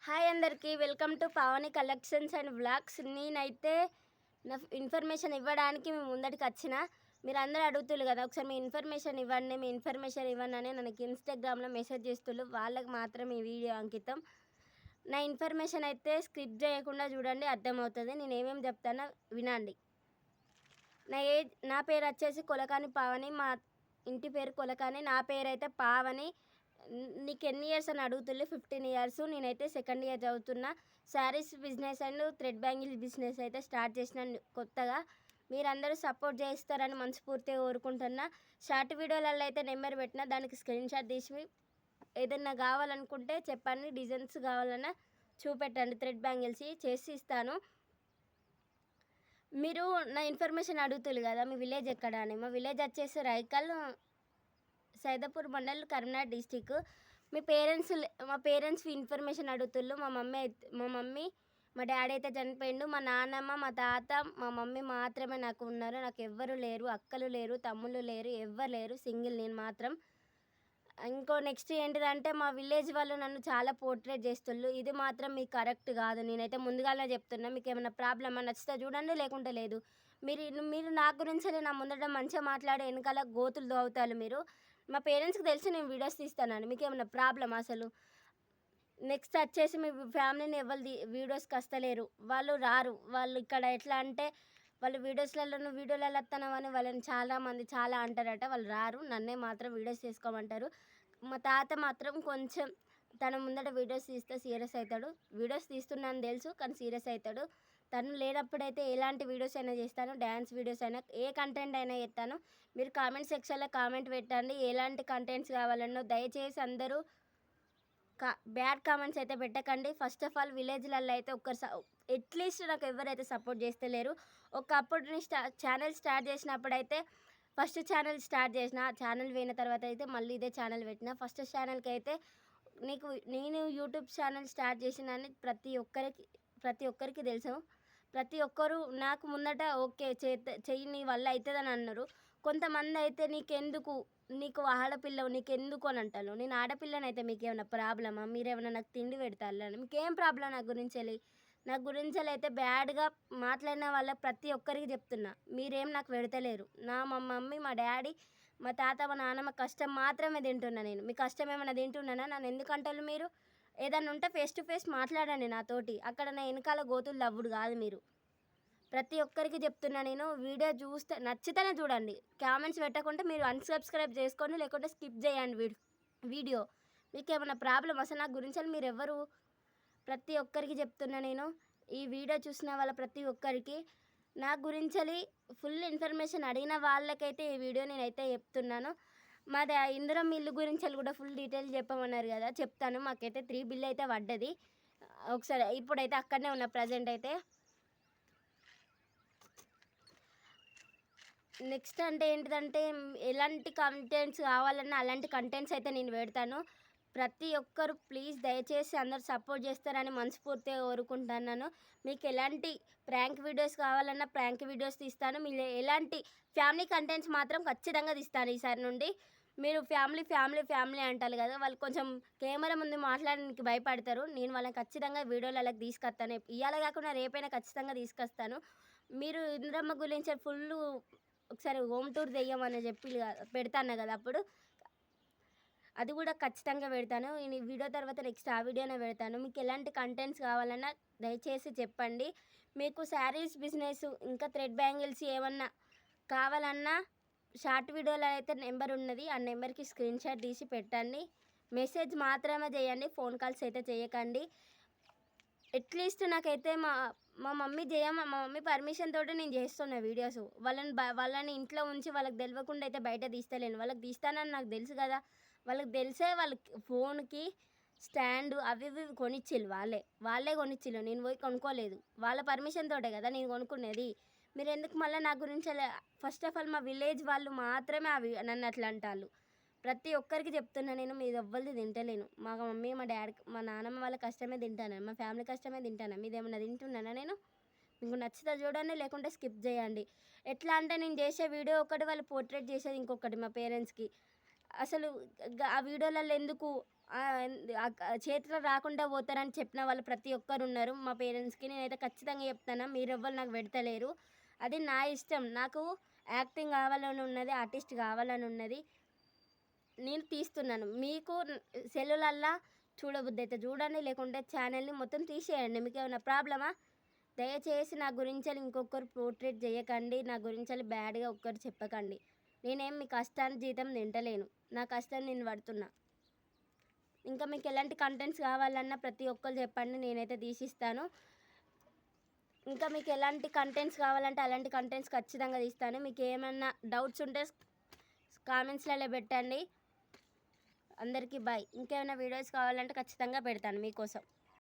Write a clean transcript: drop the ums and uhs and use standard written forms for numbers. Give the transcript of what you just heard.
Hi అందరికీ welcome to Pavani collections and vlogs. నేనైతే నా ఇన్ఫర్మేషన్ ఇవ్వడానికి మీ ముందటికి వచ్చిన మీరు అందరూ అడుగుతున్నారు కదా, ఒకసారి మీ ఇన్ఫర్మేషన్ ఇవ్వండి అని నాకు ఇన్స్టాగ్రామ్లో మెసేజ్ చేస్తున్నారు. వాళ్ళకి మాత్రం ఈ వీడియో అంకితం. నా ఇన్ఫర్మేషన్ అయితే స్క్రిప్ట్ చేయకుండా చూడండి, అర్థమవుతుంది. నేను ఏమేమి చెప్తానో వినండి. నా పేరు వచ్చేసి కొలకాని పావని. మా ఇంటి పేరు కొలకాని. నా పేరు అయితే పావని. నీకు ఎన్ని ఇయర్స్ అని అడుగుతుళ్ళు. 15 ఇయర్స్. నేనైతే సెకండ్ ఇయర్ చదువుతున్నా. Saris business and thread bangle business అయితే స్టార్ట్ చేసిన కొత్తగా. మీరందరూ సపోర్ట్ చేస్తారని మనస్ఫూర్తిగా కోరుకుంటున్నా. షార్ట్ వీడియోలలో అయితే నెంబర్ పెట్టిన, దానికి స్క్రీన్ షాట్ తీసి ఏదన్నా కావాలనుకుంటే చెప్పండి. డిజైన్స్ కావాలన్నా చూపెట్టండి. థ్రెడ్ బ్యాంగిల్స్ చేసి ఇస్తాను. మీరు నా ఇన్ఫర్మేషన్ అడుగుతున్నారు కదా, మీ విలేజ్ ఎక్కడ అని. మా విలేజ్ వచ్చేసి రైకల్, సైదాపూర్ మండల్, కరీంనగర్ డిస్టిక్. మా పేరెంట్స్ ఇన్ఫర్మేషన్ అడుగుతుళ్ళు. మా మమ్మీ మా డాడీ అయితే చనిపోయిండు. మా నాన్నమ్మ, మా తాత, మా మమ్మీ మాత్రమే నాకు ఉన్నారు. నాకు ఎవ్వరు లేరు. అక్కలు లేరు, తమ్ముళ్ళు లేరు, ఎవ్వరు లేరు. సింగిల్ నేను మాత్రం. ఇంకో నెక్స్ట్ ఏంటిదంటే, మా విలేజ్ వాళ్ళు నన్ను చాలా పోర్ట్రేట్ చేస్తుళ్ళు. ఇది మాత్రం మీకు కరెక్ట్ కాదు. నేనైతే ముందుగానే చెప్తున్నా. మీకు ఏమైనా ప్రాబ్లమా నచ్చితే చూడండి, లేకుంటే లేదు. మీరు నా గురించి నా ముందట మంచిగా మాట్లాడే వెనకాల గోతులు దోవుతారు మీరు. మా పేరెంట్స్కి తెలిసి నేను వీడియోస్ తీస్తానని. మీకు ఏమైనా ప్రాబ్లమ్ అసలు? నెక్స్ట్ వచ్చేసి మీ ఫ్యామిలీని ఎవరు వీడియోస్కి వస్తలేరు, వాళ్ళు రారు. వాళ్ళు ఇక్కడ ఎట్లా అంటే, వాళ్ళు వీడియోలలో వస్తానమని వాళ్ళని చాలామంది చాలా అంటారట. వాళ్ళు రారు. నన్నే మాత్రం వీడియోస్ తీసుకోమంటారు. మా తాత మాత్రం కొంచెం తన ముందట వీడియోస్ తీస్తే సీరియస్ అవుతాడు. వీడియోస్ తీస్తున్నాను తెలుసు, కానీ సీరియస్ అవుతాడు. తను లేనప్పుడైతే ఎలాంటి వీడియోస్ అయినా చేస్తాను. డ్యాన్స్ వీడియోస్ అయినా, ఏ కంటెంట్ అయినా చేస్తాను. మీరు కామెంట్ సెక్షన్లో కామెంట్ పెట్టండి ఎలాంటి కంటెంట్స్ కావాలన్నో. దయచేసి అందరూ బ్యాడ్ కామెంట్స్ అయితే పెట్టకండి. ఫస్ట్ ఆఫ్ ఆల్ విలేజ్లలో అయితే అట్లీస్ట్ నాకు ఎవరైతే సపోర్ట్ చేస్తలేరు. ఒకప్పుడు నేను ఛానల్ స్టార్ట్ చేసినప్పుడైతే ఫస్ట్ ఛానల్ స్టార్ట్ చేసిన, ఛానల్ పోయిన తర్వాత అయితే మళ్ళీ ఇదే ఛానల్ పెట్టిన. ఫస్ట్ ఛానల్కి అయితే నేను యూట్యూబ్ ఛానల్ స్టార్ట్ చేసినని ప్రతి ఒక్కరికి తెలుసు. ప్రతి ఒక్కరు నాకు ముందట ఓకే చెయ్యి నీ వల్ల అవుతుందని అన్నారు. కొంతమంది అయితే నీకు ఆడపిల్లవు నీకెందుకు అని అంటాను. నేను ఆడపిల్లనైతే మీకు ఏమైనా ప్రాబ్లమా? మీరేమైనా నాకు తిండి పెడతారు? మీకేం ప్రాబ్లం నా గురించి అయితే బ్యాడ్గా మాట్లాడిన వాళ్ళ ప్రతి ఒక్కరికి చెప్తున్నా. మీరేం నాకు పెడతలేరు. మా మమ్మీ, మా డాడీ, మా తాత, మా నాన్నమ్మ కష్టం మాత్రమే తింటున్నా నేను. మీ కష్టం ఏమైనా తింటున్నానా? నన్ను ఎందుకు అంటారు మీరు? ఏదన్నా ఉంటే ఫేస్ టు ఫేస్ మాట్లాడండి నాతోటి. అక్కడ నా వెనకాల గోతులు తవ్వుడు కాదు మీరు. ప్రతి ఒక్కరికి చెప్తున్నా నేను. వీడియో చూస్తే నచ్చితేనే చూడండి. కామెంట్స్ పెట్టకుంటే మీరు అన్సబ్స్క్రైబ్ చేసుకోండి, లేకుంటే స్కిప్ చేయండి వీడియో. మీకు ఏమైనా ప్రాబ్లం అసలు నా గురించి మీరు ఎవరు? ప్రతి ఒక్కరికి చెప్తున్నా నేను. ఈ వీడియో చూసిన వాళ్ళ ప్రతి ఒక్కరికి నా గురించి ఫుల్ ఇన్ఫర్మేషన్ అడిగిన వాళ్ళకైతే ఈ వీడియో నేనైతే చెప్తున్నాను. మాది ఇందిరమ్మ ఇల్లు గురించి కూడా ఫుల్ డీటెయిల్ చెప్పమన్నారు కదా, చెప్తాను. మాకైతే 3 బిల్ అయితే పడ్డది. ఒకసారి ఇప్పుడైతే అక్కడనే ఉన్న ప్రజెంట్ అయితే. నెక్స్ట్ అంటే ఏంటిదంటే, ఎలాంటి కంటెంట్స్ కావాలన్నా అలాంటి కంటెంట్స్ అయితే నేను పెడతాను. ప్రతి ఒక్కరు ప్లీజ్ దయచేసి అందరు సపోర్ట్ చేస్తారని మనస్ఫూర్తిగా కోరుకుంటున్నాను. మీకు ఎలాంటి ప్రాంక్ వీడియోస్ కావాలన్నా ప్రాంక్ వీడియోస్ తీస్తాను. మీరు ఎలాంటి ఫ్యామిలీ కంటెంట్స్ మాత్రం ఖచ్చితంగా తీస్తాను ఈసారి నుండి. మీరు ఫ్యామిలీ అంటారు కదా, వాళ్ళు కొంచెం కెమెరా ముందు మాట్లాడడానికి భయపడతారు. నేను వాళ్ళని ఖచ్చితంగా వీడియోలకి తీసుకొస్తాను. ఇవాళ కాకుండా రేపైనా ఖచ్చితంగా తీసుకొస్తాను. మీరు ఇంద్రమ్మ గురించి ఒకసారి హోమ్ టూర్ తెయ్యమని చెప్పి పెడతాను కదా, అప్పుడు అది కూడా ఖచ్చితంగా పెడతాను. ఈ వీడియో తర్వాత నెక్స్ట్ ఆ వీడియోనే పెడతాను. మీకు ఎలాంటి కంటెంట్స్ కావాలన్నా దయచేసి చెప్పండి. మీకు శారీస్ బిజినెస్ ఇంకా థ్రెడ్ బ్యాంగిల్స్ ఏమన్నా కావాలన్నా షార్ట్ వీడియోలో అయితే నెంబర్ ఉన్నది. ఆ నెంబర్కి స్క్రీన్ షాట్ తీసి పెట్టండి. మెసేజ్ మాత్రమే చేయండి, ఫోన్ కాల్స్ అయితే చేయకండి. అట్లీస్ట్ నాకైతే మా మమ్మీ పర్మిషన్ తోటి నేను చేస్తున్నా వీడియోస్. వాళ్ళని ఇంట్లో ఉంచి వాళ్ళకి తెలియకుండా అయితే బయట తీస్తలేను. వాళ్ళకి తీస్తానని నాకు తెలుసు కదా. వాళ్ళకి తెలిసే వాళ్ళకి ఫోన్కి స్టాండు అవి ఇవి కొనిచ్చిళ్ళు. వాళ్ళే కొనిచ్చిళ్ళు, నేను పోయి కొనుక్కోలేదు. వాళ్ళ పర్మిషన్ తోటే కదా నేను కొనుక్కునేది. మీరు ఎందుకు మళ్ళీ నా గురించి ఫస్ట్ ఆఫ్ ఆల్ మా విలేజ్ వాళ్ళు మాత్రమే నన్ను అట్లా అంటారు. ప్రతి ఒక్కరికి చెప్తున్నా నేను. మీది ఎవ్వరిది తింటలేను. మా మమ్మీ, మా డాడీ, మా నాన్నమ్మ వాళ్ళ కష్టమే తింటాను. మా ఫ్యామిలీ కష్టమే తింటాను. మీది ఏమన్నా తింటున్నానా నేను? మీకు నచ్చితే చూడండి, లేకుంటే స్కిప్ చేయండి. ఎట్లా అంటే, నేను చేసే వీడియో ఒకటి, వాళ్ళు పోర్ట్రేట్ చేసేది ఇంకొకటి మా పేరెంట్స్కి. అసలు ఆ వీడియోలలో ఎందుకు చేతిలో రాకుండా పోతారని చెప్పిన వాళ్ళు ప్రతి ఒక్కరు ఉన్నారు మా పేరెంట్స్కి. నేనైతే ఖచ్చితంగా చెప్తాను, మీరెవ్వరు నాకు పెడతలేరు. అది నా ఇష్టం. నాకు యాక్టింగ్ కావాలని ఉన్నది, ఆర్టిస్ట్ కావాలని ఉన్నది. నేను తీస్తున్నాను. మీకు సెల్లులల్లా చూడబుద్ధి అయితే చూడండి, లేకుంటే ఛానల్ని మొత్తం తీసేయండి. మీకు ఏమైనా ప్రాబ్లమా? దయచేసి నా గురించి ఇంకొకరు పోర్ట్రేట్ చేయకండి, నా గురించి బ్యాడ్గా ఒక్కరు చెప్పకండి. నేనేం మీ కష్టాన్ని జీతం తింటలేను, నా కష్టాన్ని నేను పడుతున్నా. ఇంకా మీకు ఎలాంటి కంటెంట్స్ కావాలన్నా ప్రతి ఒక్కరు చెప్పండి, నేనైతే తీసిస్తాను. ఇంకా మీకు ఎలాంటి కంటెంట్స్ కావాలంటే అలాంటి కంటెంట్స్ ఖచ్చితంగా తీస్తాను. మీకు ఏమన్నా డౌట్స్ ఉంటే కామెంట్స్లలో పెట్టండి. అందరికీ బాయ్. ఇంకేమైనా వీడియోస్ కావాలంటే ఖచ్చితంగా పెడతాను మీకోసం.